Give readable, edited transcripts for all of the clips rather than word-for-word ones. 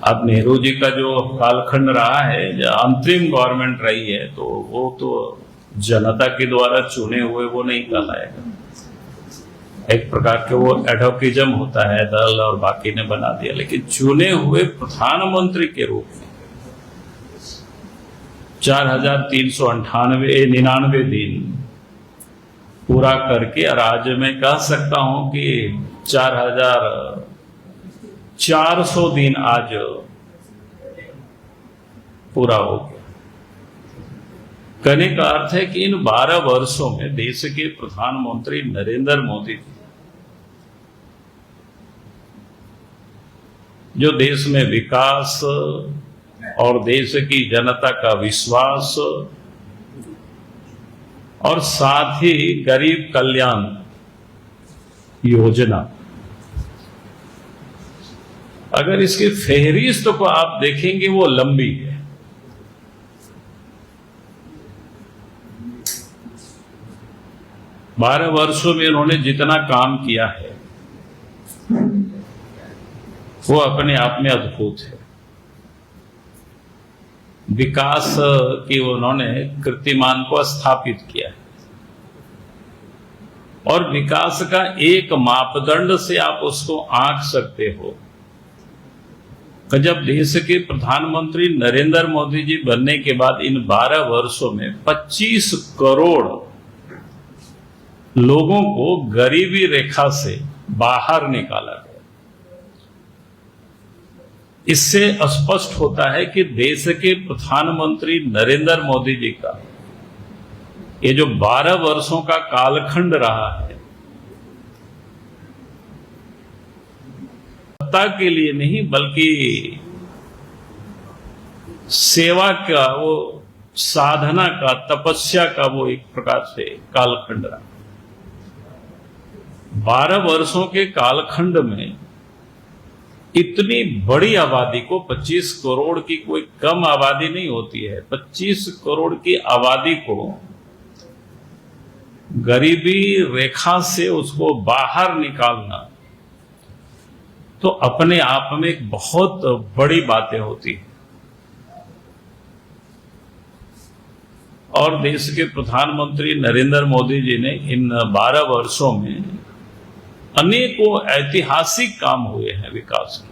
अब नेहरू जी का जो कालखंड रहा है, जो अंतरिम गवर्नमेंट रही है, तो वो तो जनता के द्वारा चुने हुए वो नहीं कहलाएगा। एक प्रकार के वो एडहोकिज्म होता है, दल और बाकी ने बना दिया, लेकिन चुने हुए प्रधानमंत्री के रूप में 4,399 दिन पूरा करके, और आज मैं कह सकता हूं कि 4,400 दिन आज पूरा हो गया। कहने का अर्थ है कि इन 12 वर्षों में देश के प्रधानमंत्री नरेंद्र मोदी जी जो देश में विकास और देश की जनता का विश्वास और साथ ही गरीब कल्याण योजना, अगर इसकी फेहरिस्त को आप देखेंगे वो लंबी है। बारह वर्षों में उन्होंने जितना काम किया है वो अपने आप में अद्भुत है। विकास की उन्होंने कीर्तिमान को स्थापित किया है, और विकास का एक मापदंड से आप उसको आंक सकते हो कि जब देश के प्रधानमंत्री नरेंद्र मोदी जी बनने के बाद इन 12 वर्षों में 25 करोड़ लोगों को गरीबी रेखा से बाहर निकाला गया। इससे स्पष्ट होता है कि देश के प्रधानमंत्री नरेंद्र मोदी जी का ये जो 12 वर्षों का कालखंड रहा है, सत्ता के लिए नहीं बल्कि सेवा का, वो साधना का, तपस्या का वो एक प्रकार से कालखंड रहा। 12 वर्षों के कालखंड में इतनी बड़ी आबादी को, 25 करोड़ की कोई कम आबादी नहीं होती है, 25 करोड़ की आबादी को गरीबी रेखा से उसको बाहर निकालना तो अपने आप में एक बहुत बड़ी बातें होती है। और देश के प्रधानमंत्री नरेंद्र मोदी जी ने इन 12 वर्षों में अनेकों ऐतिहासिक काम हुए हैं विकास के।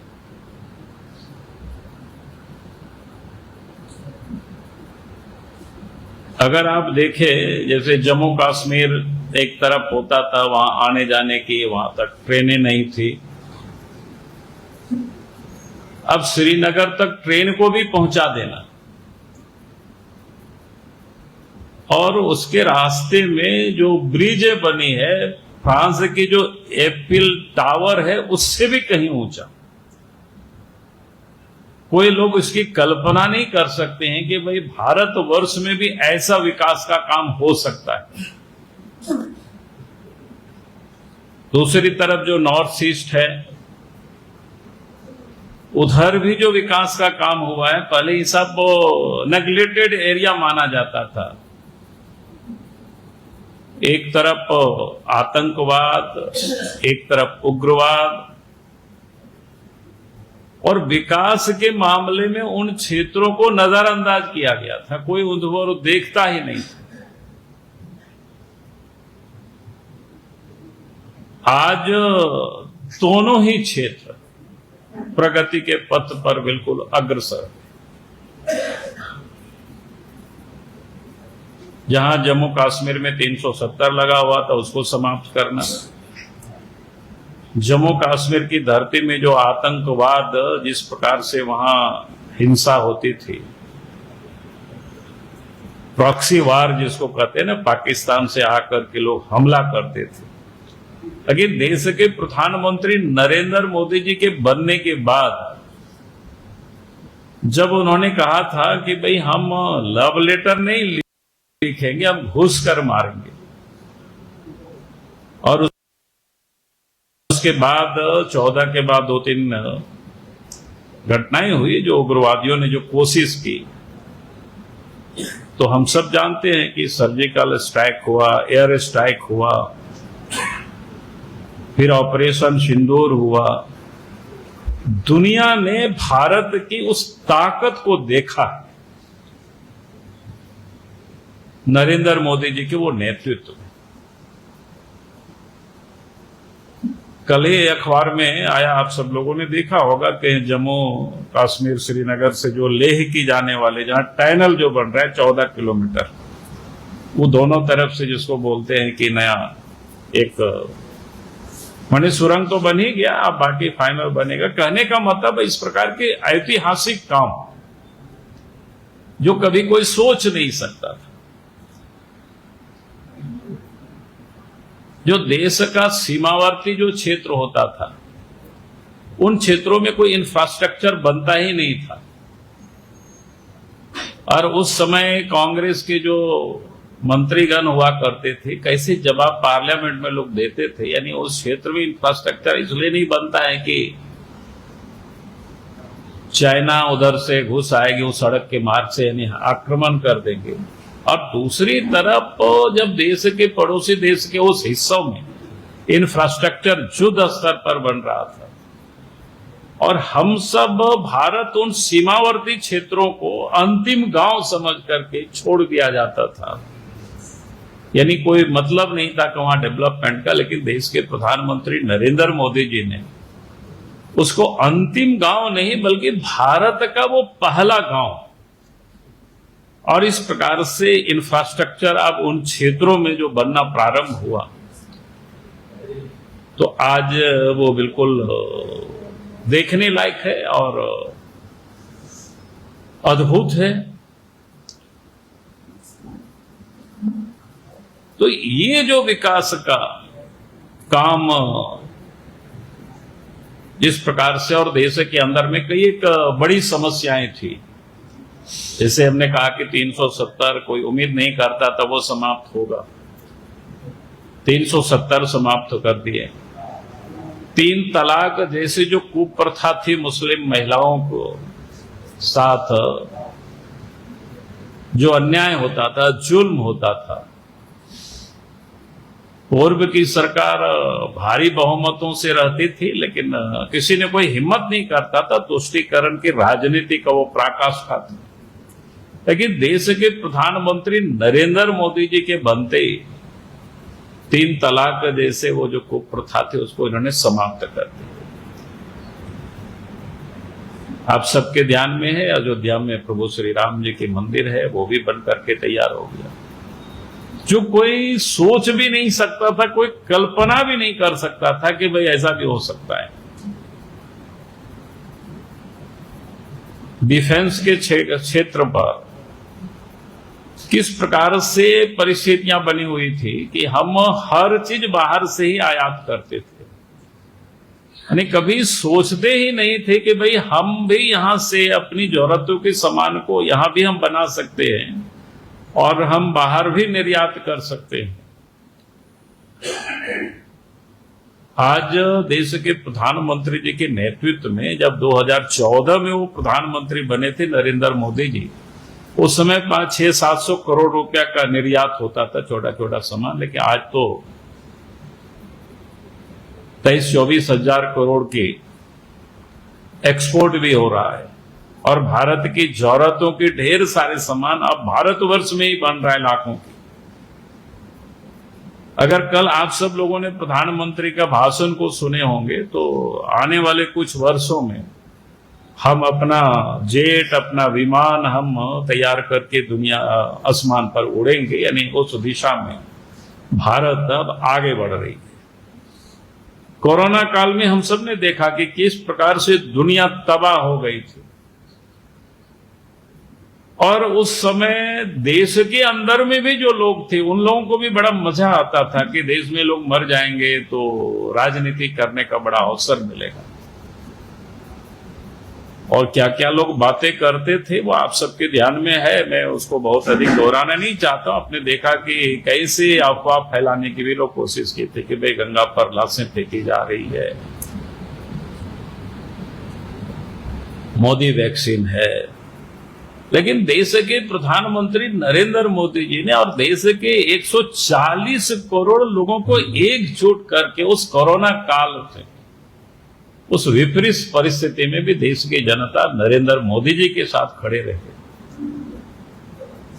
अगर आप देखें, जैसे जम्मू कश्मीर एक तरफ होता था, वहां आने जाने की, वहां तक ट्रेनें नहीं थी। अब श्रीनगर तक ट्रेन को भी पहुंचा देना, और उसके रास्ते में जो ब्रिज बनी है, फ्रांस की जो एफिल टावर है उससे भी कहीं ऊंचा। कोई लोग इसकी कल्पना नहीं कर सकते हैं कि भाई भारतवर्ष में भी ऐसा विकास का काम हो सकता है। दूसरी तरफ जो नॉर्थ ईस्ट है, उधर भी जो विकास का काम हुआ है, पहले ये सब नेग्लेक्टेड एरिया माना जाता था। एक तरफ आतंकवाद, एक तरफ उग्रवाद, और विकास के मामले में उन क्षेत्रों को नजरअंदाज किया गया था, कोई उनको देखता ही नहीं था। आज दोनों ही क्षेत्र प्रगति के पथ पर बिल्कुल अग्रसर। जहां जम्मू कश्मीर में 370 लगा हुआ था उसको समाप्त करना, जम्मू कश्मीर की धरती में जो आतंकवाद, जिस प्रकार से वहां हिंसा होती थी, प्रॉक्सी वार जिसको कहते हैं ना, पाकिस्तान से आकर के लोग हमला करते थे। लेकिन देश के प्रधानमंत्री नरेंद्र मोदी जी के बनने के बाद जब उन्होंने कहा था कि भाई हम लव लेटर नहीं लिखेंगे, हम घुस कर मारेंगे, और उसके बाद 14 के बाद 2-3 घटनाएं हुई जो उग्रवादियों ने जो कोशिश की, तो हम सब जानते हैं कि सर्जिकल स्ट्राइक हुआ, एयर स्ट्राइक हुआ, फिर ऑपरेशन सिंदूर हुआ, दुनिया ने भारत की उस ताकत को देखा नरेंद्र मोदी जी के वो नेतृत्व में। कल ही अखबार में आया, आप सब लोगों ने देखा होगा कि जम्मू कश्मीर श्रीनगर से जो लेह की जाने वाले, जहां टनल जो बन रहा है 14 किलोमीटर, वो दोनों तरफ से जिसको बोलते हैं कि नया एक माने सुरंग तो बन ही गया, अब बाकी फाइनल बनेगा। कहने का मतलब इस प्रकार के ऐतिहासिक काम जो कभी कोई सोच नहीं सकता था, जो देश का सीमावर्ती जो क्षेत्र होता था उन क्षेत्रों में कोई इंफ्रास्ट्रक्चर बनता ही नहीं था। और उस समय कांग्रेस के जो मंत्रीगण हुआ करते थे, कैसे जवाब पार्लियामेंट में लोग देते थे, यानी उस क्षेत्र में इंफ्रास्ट्रक्चर इसलिए नहीं बनता है कि चाइना उधर से घुस आएगी उस सड़क के मार्ग से, यानी आक्रमण कर देंगे। और दूसरी तरफ जब देश के पड़ोसी देश के उस हिस्सों में इंफ्रास्ट्रक्चर युद्ध स्तर पर बन रहा था और हम सब भारत उन सीमावर्ती क्षेत्रों को अंतिम गांव समझ करके छोड़ दिया जाता था, यानी कोई मतलब नहीं था कि वहां डेवलपमेंट का। लेकिन देश के प्रधानमंत्री नरेंद्र मोदी जी ने उसको अंतिम गांव नहीं बल्कि भारत का वो पहला गांव, और इस प्रकार से इंफ्रास्ट्रक्चर अब उन क्षेत्रों में जो बनना प्रारंभ हुआ, तो आज वो बिल्कुल देखने लायक है और अद्भुत है। तो ये जो विकास का काम जिस प्रकार से, और देश के अंदर में कई एक बड़ी समस्याएं थी, जैसे हमने कहा कि 370 कोई उम्मीद नहीं करता था वो समाप्त होगा, 370 समाप्त कर दिए। 3 तलाक जैसे जो कुप्रथा थी मुस्लिम महिलाओं को साथ, जो अन्याय होता था, जुल्म होता था, पूर्व की सरकार भारी बहुमतों से रहती थी लेकिन किसी ने कोई हिम्मत नहीं करता था, तुष्टीकरण की राजनीति का वो पराकाष्ठा था। लेकिन देश के प्रधानमंत्री नरेंद्र मोदी जी के बनते ही 3 तलाक जैसे वो जो कुप्रथा थे उसको इन्होंने समाप्त कर दिया। आप सबके ध्यान में है, अयोध्या में प्रभु श्री राम जी की मंदिर है, वो भी बन करके तैयार हो गया, जो कोई सोच भी नहीं सकता था, कोई कल्पना भी नहीं कर सकता था कि भाई ऐसा भी हो सकता है। डिफेंस के क्षेत्र पर किस प्रकार से परिस्थितियां बनी हुई थी कि हम हर चीज बाहर से ही आयात करते थे, यानी कभी सोचते ही नहीं थे कि भाई हम भी यहां से अपनी जरूरतों के सामान को यहां भी हम बना सकते हैं और हम बाहर भी निर्यात कर सकते हैं। आज देश के प्रधानमंत्री जी के नेतृत्व में जब 2014 में वो प्रधानमंत्री बने थे नरेंद्र मोदी जी, उस समय 500-700 करोड़ रुपया का निर्यात होता था, छोटा छोटा सामान। लेकिन आज तो 23-24 हजार करोड़ की एक्सपोर्ट भी हो रहा है और भारत की जरूरतों के ढेर सारे सामान अब भारतवर्ष में ही बन रहा है, लाखों की। अगर कल आप सब लोगों ने प्रधानमंत्री का भाषण को सुने होंगे तो आने वाले कुछ वर्षों में हम अपना जेट, अपना विमान हम तैयार करके दुनिया आसमान पर उड़ेंगे, यानी उस दिशा में भारत अब आगे बढ़ रही है। कोरोना काल में हम सब ने देखा कि किस प्रकार से दुनिया तबाह हो गई थी और उस समय देश के अंदर में भी जो लोग थे उन लोगों को भी बड़ा मजा आता था कि देश में लोग मर जाएंगे तो राजनीति करने का बड़ा अवसर मिलेगा। और क्या क्या लोग बातें करते थे वो आप सबके ध्यान में है, मैं उसको बहुत अधिक दोहराना नहीं चाहता। आपने देखा कि कैसे अफवाह फैलाने की भी लोग कोशिश की थी कि भाई गंगा पर लाशें फेंकी जा रही है, मोदी वैक्सीन है। लेकिन देश के प्रधानमंत्री नरेंद्र मोदी जी ने और देश के 140 करोड़ लोगों को एकजुट करके उस कोरोना काल से उस विपरीत परिस्थिति में भी देश की जनता नरेंद्र मोदी जी के साथ खड़े रहे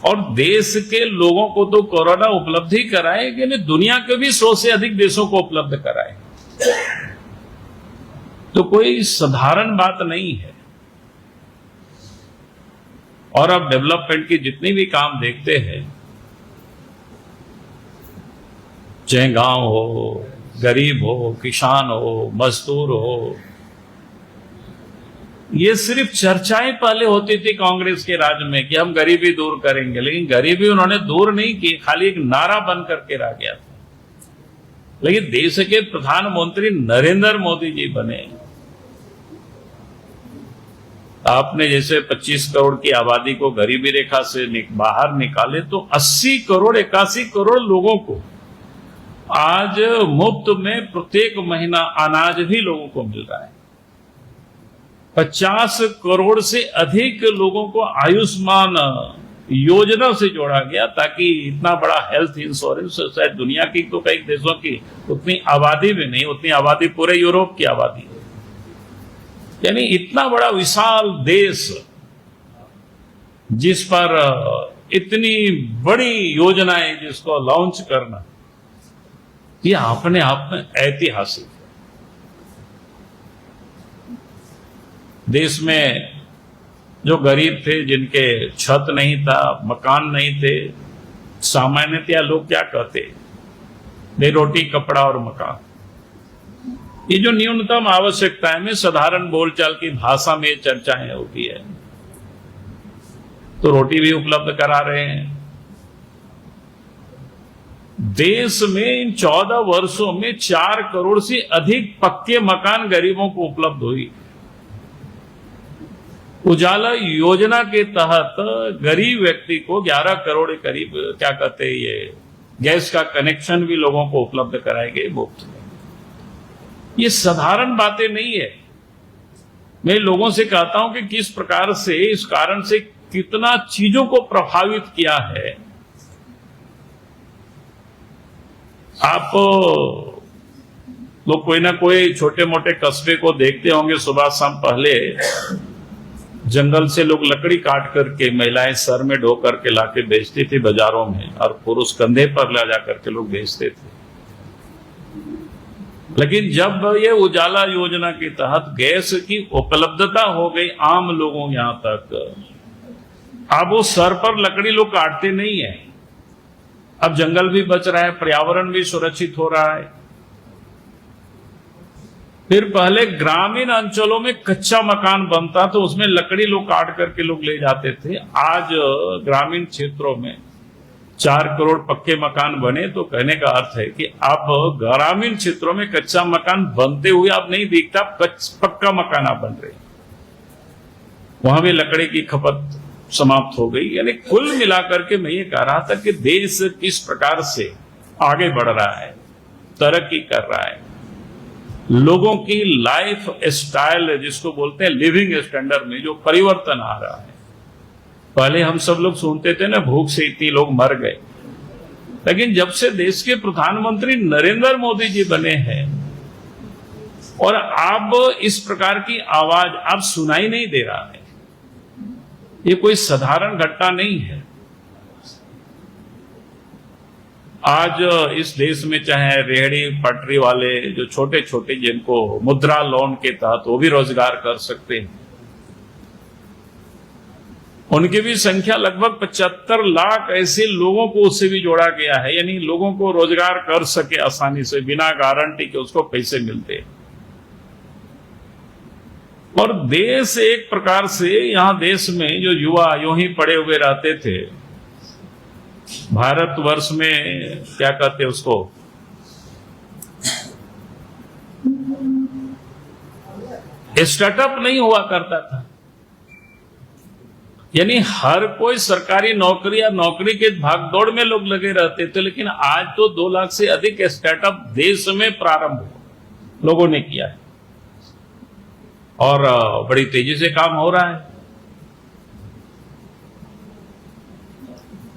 और देश के लोगों को तो कोरोना उपलब्धि कराए कि नहीं, दुनिया के भी 100 से अधिक देशों को उपलब्ध कराए। तो कोई साधारण बात नहीं है। और अब डेवलपमेंट की जितनी भी काम देखते हैं, चाहे गांव हो, गरीब हो, किसान हो, मजदूर हो, ये सिर्फ चर्चाएं पहले होती थी कांग्रेस के राज में कि हम गरीबी दूर करेंगे, लेकिन गरीबी उन्होंने दूर नहीं की, खाली एक नारा बन करके रह गया था। लेकिन देश के प्रधानमंत्री नरेंद्र मोदी जी बने, आपने जैसे 25 करोड़ की आबादी को गरीबी रेखा से बाहर निकाले तो 80 करोड़ 81 करोड़ लोगों को आज मुफ्त में प्रत्येक महीना अनाज भी लोगों को मिल रहा है। 50 करोड़ से अधिक लोगों को आयुष्मान योजना से जोड़ा गया, ताकि इतना बड़ा हेल्थ इंश्योरेंस शायद दुनिया की तो कई देशों की उतनी आबादी भी नहीं, उतनी आबादी पूरे यूरोप की आबादी है। यानी इतना बड़ा विशाल देश जिस पर इतनी बड़ी योजनाएं जिसको लॉन्च करना, ये अपने आप में ऐतिहासिक है। देश में जो गरीब थे, जिनके छत नहीं था, मकान नहीं थे, सामान्यतया लोग क्या कहते, दे रोटी कपड़ा और मकान, ये जो न्यूनतम आवश्यकताएं में साधारण बोलचाल की भाषा में चर्चाएं होती है, तो रोटी भी उपलब्ध करा रहे हैं। देश में इन 14 वर्षों में 4 करोड़ से अधिक पक्के मकान गरीबों को उपलब्ध हुई। उजाला योजना के तहत गरीब व्यक्ति को 11 करोड़ के करीब क्या कहते हैं, ये गैस का कनेक्शन भी लोगों को उपलब्ध कराए गए मुफ्त में। ये साधारण बातें नहीं है। मैं लोगों से कहता हूं कि किस प्रकार से इस कारण से कितना चीजों को प्रभावित किया है। आप लोग कोई ना कोई छोटे मोटे कस्बे को देखते होंगे, सुबह शाम पहले जंगल से लोग लकड़ी काट करके महिलाएं सर में ढो करके लाके बेचती थी बाजारों में, और पुरुष कंधे पर ला जा करके लोग बेचते थे। लेकिन जब ये उजाला योजना के तहत गैस की उपलब्धता हो गई आम लोगों यहां तक, अब वो सर पर लकड़ी लोग काटते नहीं है। अब जंगल भी बच रहा है, पर्यावरण भी सुरक्षित हो रहा है। फिर पहले ग्रामीण अंचलों में कच्चा मकान बनता तो उसमें लकड़ी लोग काट करके लोग ले जाते थे। आज ग्रामीण क्षेत्रों में 4 करोड़ पक्के मकान बने, तो कहने का अर्थ है कि अब ग्रामीण क्षेत्रों में कच्चा मकान बनते हुए अब नहीं दिखता, पक्का मकान आप बन रहे, वहां भी लकड़ी की खपत समाप्त हो गई। यानी कुल मिलाकर के मैं ये कह रहा था कि देश किस प्रकार से आगे बढ़ रहा है, तरक्की कर रहा है, लोगों की लाइफ स्टाइल जिसको बोलते हैं लिविंग स्टैंडर्ड में जो परिवर्तन आ रहा है। पहले हम सब लोग सुनते थे ना, भूख से इतने लोग मर गए, लेकिन जब से देश के प्रधानमंत्री नरेंद्र मोदी जी बने हैं और अब इस प्रकार की आवाज अब सुनाई नहीं दे रहा है। ये कोई साधारण घटना नहीं है। आज इस देश में चाहे रेहड़ी पटरी वाले जो छोटे छोटे जिनको मुद्रा लोन के तहत वो भी रोजगार कर सकते हैं, उनकी भी संख्या लगभग 75 लाख ऐसे लोगों को उससे भी जोड़ा गया है। यानी लोगों को रोजगार कर सके आसानी से, बिना गारंटी के उसको पैसे मिलते। और देश एक प्रकार से, यहां देश में जो युवा यूं ही पड़े हुए रहते थे, भारतवर्ष में क्या कहते उसको, स्टार्टअप नहीं हुआ करता था। यानी हर कोई सरकारी नौकरी या नौकरी के भागदौड़ में लोग लगे रहते थे, लेकिन आज तो 2 लाख से अधिक स्टार्टअप देश में प्रारंभ लोगों ने किया है और बड़ी तेजी से काम हो रहा है।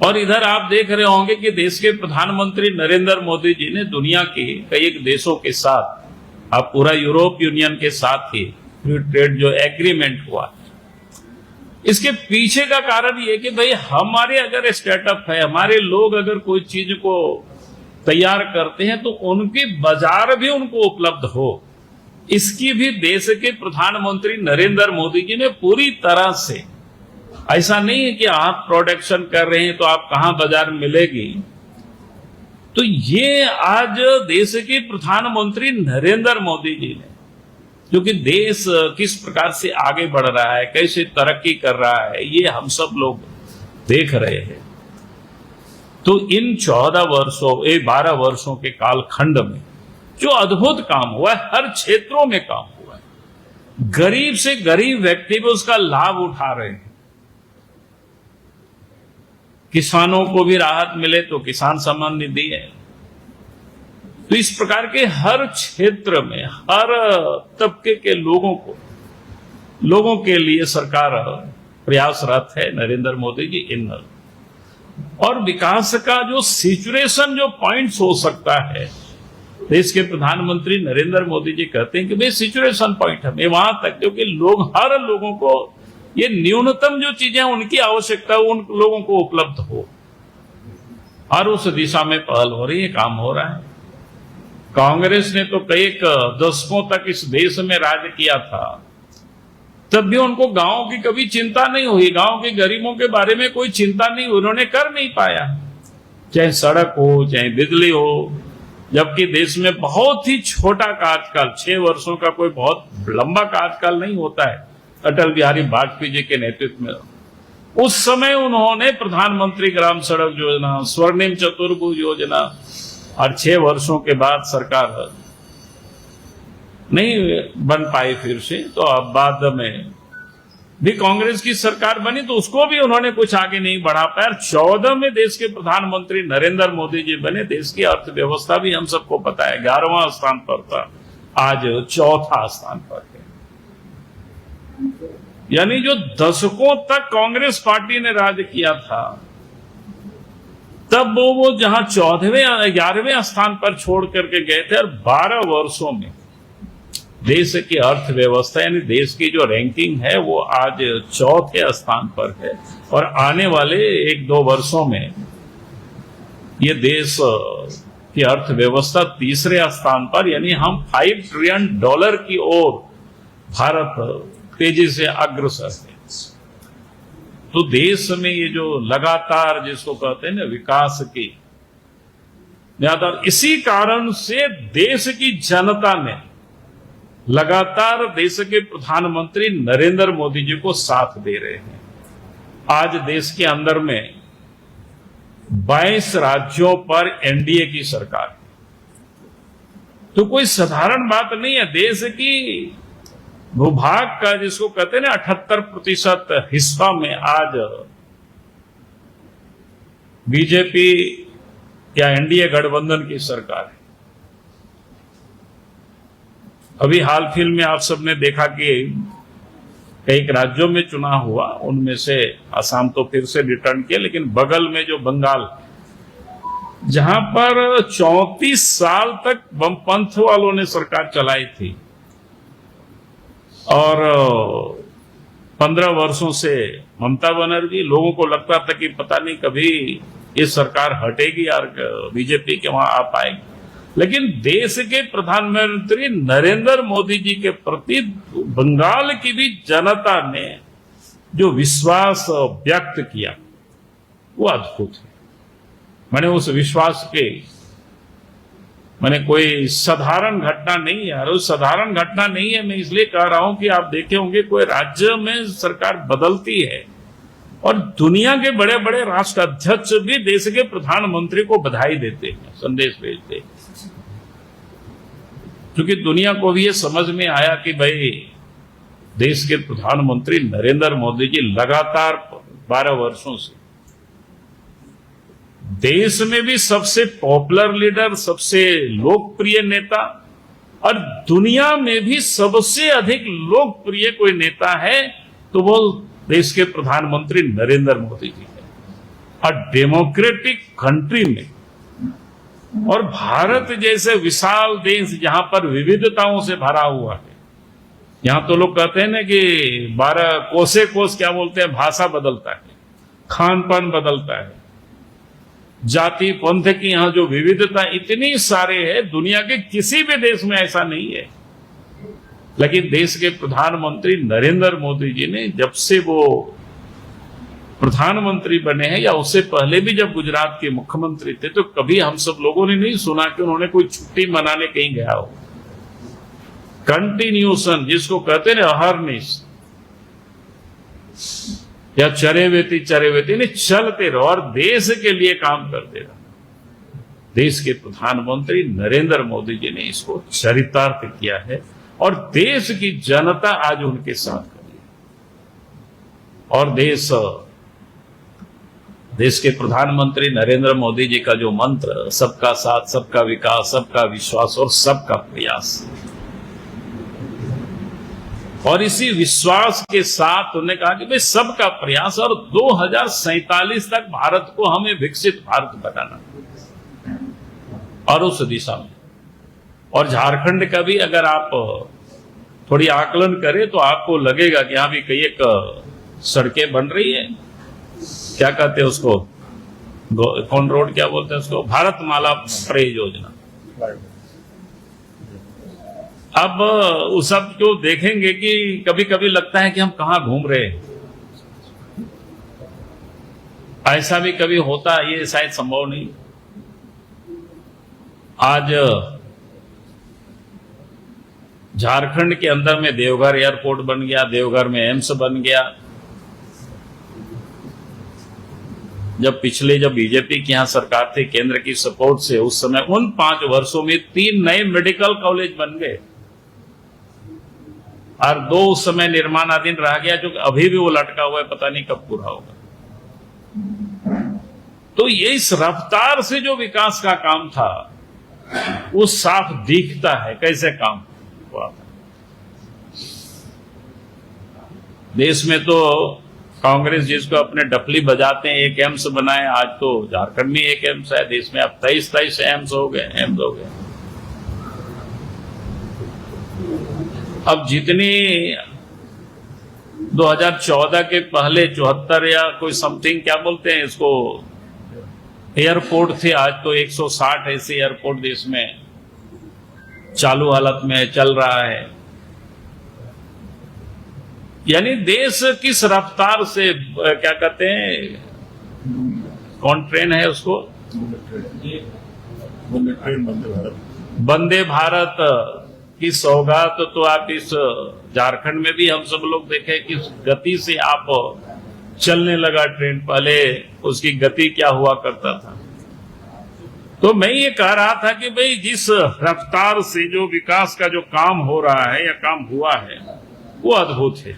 और इधर आप देख रहे होंगे कि देश के प्रधानमंत्री नरेंद्र मोदी जी ने दुनिया के कई देशों के साथ अब पूरा यूरोप यूनियन के साथ ही फ्री ट्रेड जो एग्रीमेंट हुआ, इसके पीछे का कारण ये कि भाई हमारे अगर स्टार्टअप है, हमारे लोग अगर कोई चीज को तैयार करते हैं तो उनकी बाजार भी उनको उपलब्ध हो, इसकी भी देश के प्रधानमंत्री नरेंद्र मोदी जी ने पूरी तरह से, ऐसा नहीं है कि आप प्रोडक्शन कर रहे हैं तो आप कहां बाजार मिलेगी, तो ये आज देश के प्रधानमंत्री नरेंद्र मोदी जी ने, जो कि देश किस प्रकार से आगे बढ़ रहा है, कैसे तरक्की कर रहा है, ये हम सब लोग देख रहे हैं। तो इन 12 वर्षों के कालखंड में जो अद्भुत काम हुआ है, हर क्षेत्रों में काम हुआ है, गरीब से गरीब व्यक्ति भी उसका लाभ उठा रहे हैं। किसानों को भी राहत मिले तो किसान सम्मान निधि है। तो इस प्रकार के हर क्षेत्र में हर तबके के लोगों के लिए सरकार प्रयासरत है, नरेंद्र मोदी जी इन। और विकास का जो सिचुएशन, जो पॉइंट्स हो सकता है, देश के प्रधानमंत्री नरेंद्र मोदी जी कहते हैं कि भाई सिचुएशन पॉइंट हमें वहां तक, क्योंकि लोग, हर लोगों को ये न्यूनतम जो चीजें उनकी आवश्यकता है उन लोगों को उपलब्ध हो, और उस दिशा में पहल हो रही है, काम हो रहा है। कांग्रेस ने तो कई दशकों तक इस देश में राज किया था, तब भी उनको गांव की कभी चिंता नहीं हुई, गांव के गरीबों के बारे में कोई चिंता नहीं, उन्होंने कर नहीं पाया, चाहे सड़क हो चाहे बिजली हो। जबकि देश में बहुत ही छोटा कार्यकाल, 6 वर्षों का कोई बहुत लंबा कार्यकाल नहीं होता है, अटल बिहारी वाजपेयी जी के नेतृत्व में उस समय उन्होंने प्रधानमंत्री ग्राम सड़क योजना, स्वर्णिम चतुर्भुज योजना, और 6 वर्षों के बाद सरकार नहीं बन पाई फिर से, तो अब बाद में भी कांग्रेस की सरकार बनी तो उसको भी उन्होंने कुछ आगे नहीं बढ़ा पाया। 14 में देश के प्रधानमंत्री नरेंद्र मोदी जी बने, देश की अर्थव्यवस्था भी हम सबको पता है 11वां स्थान पर था, आज 4था स्थान पर है। यानी जो दशकों तक कांग्रेस पार्टी ने राज किया था, तब वो जहां 11वें स्थान पर छोड़ करके गए थे, और 12 वर्षों में देश की अर्थव्यवस्था यानी देश की जो रैंकिंग है वो आज 4थे स्थान पर है, और आने वाले 1-2 वर्षों में ये देश की अर्थव्यवस्था 3रे स्थान पर, यानी हम $5 ट्रिलियन की ओर भारत तेजी से अग्रसर है। तो देश में ये जो लगातार, जिसको कहते हैं ना विकास की लगातार, इसी कारण से देश की जनता ने लगातार देश के प्रधानमंत्री नरेंद्र मोदी जी को साथ दे रहे हैं। आज देश के अंदर में 22 राज्यों पर एनडीए की सरकार है, तो कोई साधारण बात नहीं है। देश की भूभाग का, जिसको कहते हैं ना 78% हिस्सा में आज बीजेपी या एनडीए गठबंधन की सरकार है। अभी हाल फिलहाल में आप सबने देखा कि कई राज्यों में चुनाव हुआ, उनमें से असम तो फिर से रिटर्न किया, लेकिन बगल में जो बंगाल, जहां पर 34 साल तक वामपंथ वालों ने सरकार चलाई थी और 15 वर्षों से ममता बनर्जी, लोगों को लगता था कि पता नहीं कभी ये सरकार हटेगी और बीजेपी के वहां आ पाएगी, लेकिन देश के प्रधानमंत्री नरेंद्र मोदी जी के प्रति बंगाल की भी जनता ने जो विश्वास व्यक्त किया वो अद्भुत है। मैंने उस विश्वास के, मैंने कोई साधारण घटना नहीं है, और साधारण घटना नहीं है मैं इसलिए कह रहा हूं कि आप देखे होंगे कोई राज्य में सरकार बदलती है और दुनिया के बड़े बड़े राष्ट्र अध्यक्ष भी देश के प्रधानमंत्री को बधाई देते हैं, संदेश भेजते हैं, क्योंकि दुनिया को भी ये समझ में आया कि भाई देश के प्रधानमंत्री नरेंद्र मोदी जी लगातार 12 वर्षों से देश में भी सबसे पॉपुलर लीडर, सबसे लोकप्रिय नेता, और दुनिया में भी सबसे अधिक लोकप्रिय कोई नेता है तो वो देश के प्रधानमंत्री नरेंद्र मोदी जी है। और डेमोक्रेटिक कंट्री में और भारत जैसे विशाल देश जहां पर विविधताओं से भरा हुआ है, यहां तो लोग कहते हैं ना कि 12 कोसे कोस क्या बोलते हैं, भाषा बदलता है, खान पान बदलता है, जाति पंथ की यहां जो विविधता इतनी सारे है, दुनिया के किसी भी देश में ऐसा नहीं है। लेकिन देश के प्रधानमंत्री नरेंद्र मोदी जी ने जब से वो प्रधानमंत्री बने हैं या उससे पहले भी जब गुजरात के मुख्यमंत्री थे, तो कभी हम सब लोगों ने नहीं सुना कि उन्होंने कोई छुट्टी मनाने कहीं गया हो। कंटिन्यूशन जिसको कहते हैं अहर्निश या चरेवेती नहीं, चलते रहो और देश के लिए काम करते रहो। देश के प्रधानमंत्री नरेंद्र मोदी जी ने इसको चरितार्थ किया है और देश की जनता आज उनके साथ खड़ी है। और देश के प्रधानमंत्री नरेंद्र मोदी जी का जो मंत्र, सबका साथ, सबका विकास, सबका विश्वास और सबका प्रयास, और इसी विश्वास के साथ उन्होंने कहा कि भाई सबका प्रयास, और 2047 तक भारत को हमें विकसित भारत बनाना, और उस दिशा में। और झारखंड का भी अगर आप थोड़ी आकलन करें तो आपको लगेगा कि यहाँ भी कई एक सड़कें बन रही है, क्या कहते हैं उसको, कौन रोड क्या बोलते हैं उसको, भारतमाला परियोजना। अब उस सब को देखेंगे कि कभी कभी लगता है कि हम कहां घूम रहे हैं। ऐसा भी कभी होता, ये शायद संभव नहीं। आज झारखंड के अंदर में देवघर एयरपोर्ट बन गया, देवघर में एम्स बन गया। जब बीजेपी की यहां सरकार थी केंद्र की सपोर्ट से, उस समय उन 5 वर्षों में 3 नए मेडिकल कॉलेज बन गए और 2 उस समय निर्माणाधीन रह गया, जो अभी भी वो लटका हुआ है, पता नहीं कब पूरा होगा। तो ये इस रफ्तार से जो विकास का काम था वो साफ दिखता है कैसे काम हुआ था। देश में तो कांग्रेस जिसको अपने डफली बजाते हैं, एक एम्स बनाए, आज तो झारखंड में एक एम्स है, देश में अब 23 एम्स हो गए। अब जितनी 2014 के पहले 74 या कोई समथिंग क्या बोलते हैं इसको एयरपोर्ट थे, आज तो 160 ऐसे एयरपोर्ट देश में चालू हालत में चल रहा है। यानी देश किस रफ्तार से, क्या कहते हैं, कौन ट्रेन है उसको, वंदे भारत की सौगात तो आप इस झारखंड में भी हम सब लोग देखें किस गति से आप चलने लगा ट्रेन। पहले उसकी गति क्या हुआ करता था। तो मैं ये कह रहा था कि भाई जिस रफ्तार से जो विकास का जो काम हो रहा है या काम हुआ है वो अद्भुत है।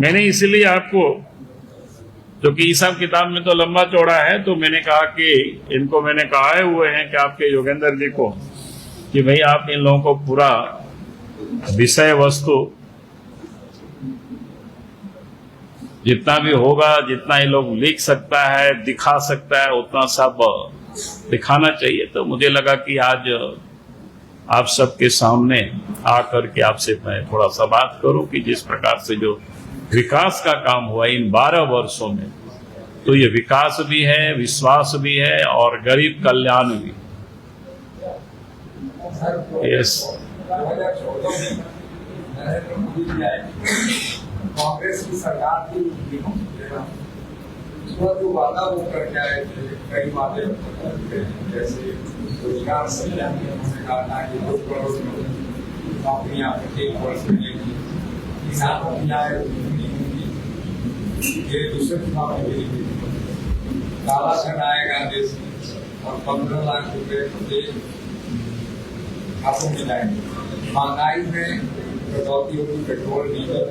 मैंने इसलिए आपको, क्योंकि हिसाब किताब में तो लंबा चौड़ा है, तो मैंने कहा कि इनको मैंने कहा हुए हैं कि आपके योगेंद्र जी को कि भाई आप इन लोगों को पूरा विषय वस्तु जितना भी होगा, जितना ये लोग लिख सकता है, दिखा सकता है, उतना सब दिखाना चाहिए। तो मुझे लगा कि आज आप सबके सामने आकर के आपसे मैं थोड़ा सा बात करूं कि जिस प्रकार से जो विकास का काम हुआ इन 12 वर्षों में, तो ये विकास भी है, विश्वास भी है और गरीब कल्याण भी। यस, कांग्रेस की सरकार थी, उसमें जो वादा वो करके आए थे, कई वादे जैसे रोजगार सृजन में उन्होंने कहा था कि 2 करोड़ नौकरियां प्रत्येक वर्ष मिलेगी, किसान को न्याय ये दूसरे चुनाव में मिलेगी, काला धन आएगा देश में और 15 लाख रुपए प्रत्येक आपको मिलाएंगे। महंगाई में कटौती होगी, पेट्रोल डीजल।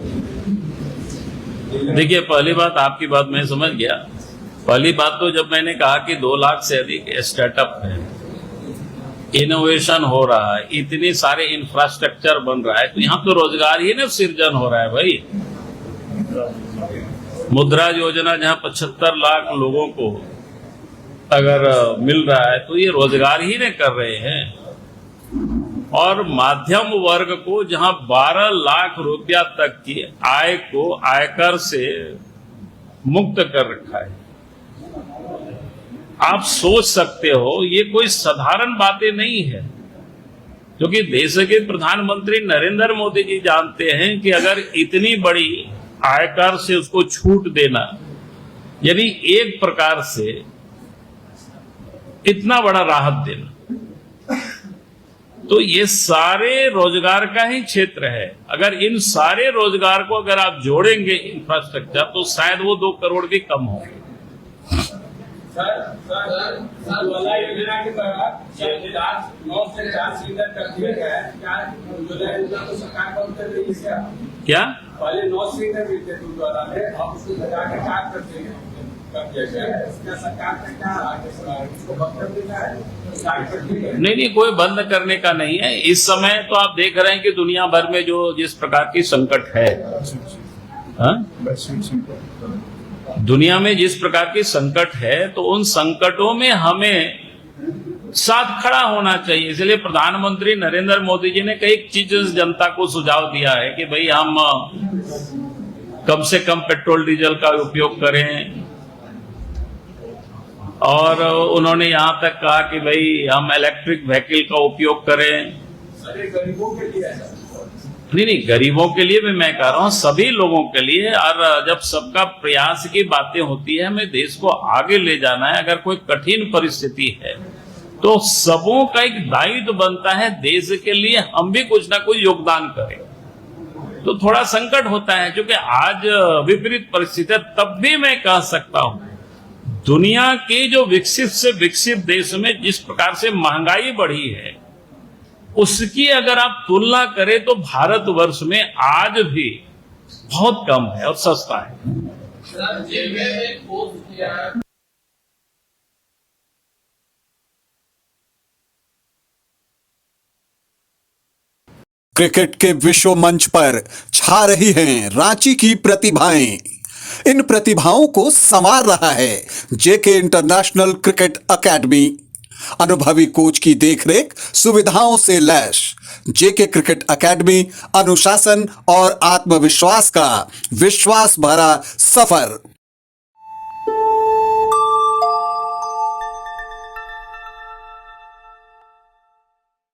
देखिए, पहली बात आपकी बात मैं समझ गया। पहली बात तो जब मैंने कहा कि 2 लाख से अधिक स्टार्टअप है, इनोवेशन हो रहा है, इतने सारे इंफ्रास्ट्रक्चर बन रहा है, तो यहाँ तो रोजगार ही ना सृजन हो रहा है भाई। मुद्रा योजना जहाँ 75 लाख लोगों को अगर मिल रहा है तो ये रोजगार ही नहीं कर रहे हैं। और मध्यम वर्ग को जहां 12 लाख रुपया तक की आय को आयकर से मुक्त कर रखा है। आप सोच सकते हो ये कोई साधारण बातें नहीं है, क्योंकि देश के प्रधानमंत्री नरेंद्र मोदी जी जानते हैं कि अगर इतनी बड़ी आयकर से उसको छूट देना, यानी एक प्रकार से इतना बड़ा राहत देना, तो ये सारे रोजगार का ही क्षेत्र है। अगर इन सारे रोजगार को अगर आप जोड़ेंगे इंफ्रास्ट्रक्चर, तो शायद वो 2 करोड़ भी कम होंगे। उज्ज्वला योजना के तहत 9 से 4 सिलेंडर कर दिया गया है। क्या उज्ज्वला योजना को सरकार बंद कर रही है? क्या पहले 9 सिलेंडर मिलते थे उज्ज्वला में, अब उसको घटा के 4 कर दिए हैं। सरकार का क्या इसको बंद कर देना है? नहीं, कोई बंद करने का नहीं है। इस समय तो आप देख रहे हैं कि दुनिया भर में जो जिस प्रकार की संकट है, दुनिया में जिस प्रकार की संकट है, तो उन संकटों में हमें साथ खड़ा होना चाहिए। इसलिए प्रधानमंत्री नरेंद्र मोदी जी ने कई चीज जनता को सुझाव दिया है कि भाई हम कम से कम पेट्रोल डीजल का उपयोग करें, और उन्होंने यहां तक कहा कि भाई हम इलेक्ट्रिक व्हीकल का उपयोग करें। गरीबों के लिए नहीं, गरीबों के लिए भी मैं कह रहा हूं, सभी लोगों के लिए। और जब सबका प्रयास की बातें होती है, हमें देश को आगे ले जाना है। अगर कोई कठिन परिस्थिति है तो सबों का एक दायित्व बनता है देश के लिए हम भी कुछ ना कुछ योगदान करें। तो थोड़ा संकट होता है, क्योंकि आज विपरीत परिस्थिति है, तब भी मैं कह सकता हूं दुनिया के जो विकसित से विकसित देश में जिस प्रकार से महंगाई बढ़ी है, उसकी अगर आप तुलना करें तो भारतवर्ष में आज भी बहुत कम है और सस्ता है। क्रिकेट के विश्व मंच पर छा रही हैं रांची की प्रतिभाएं। इन प्रतिभाओं को संवार रहा है जेके इंटरनेशनल क्रिकेट एकेडमी। अनुभवी कोच की देखरेख, सुविधाओं से लैस जेके क्रिकेट एकेडमी अनुशासन और आत्मविश्वास का विश्वास भरा सफर।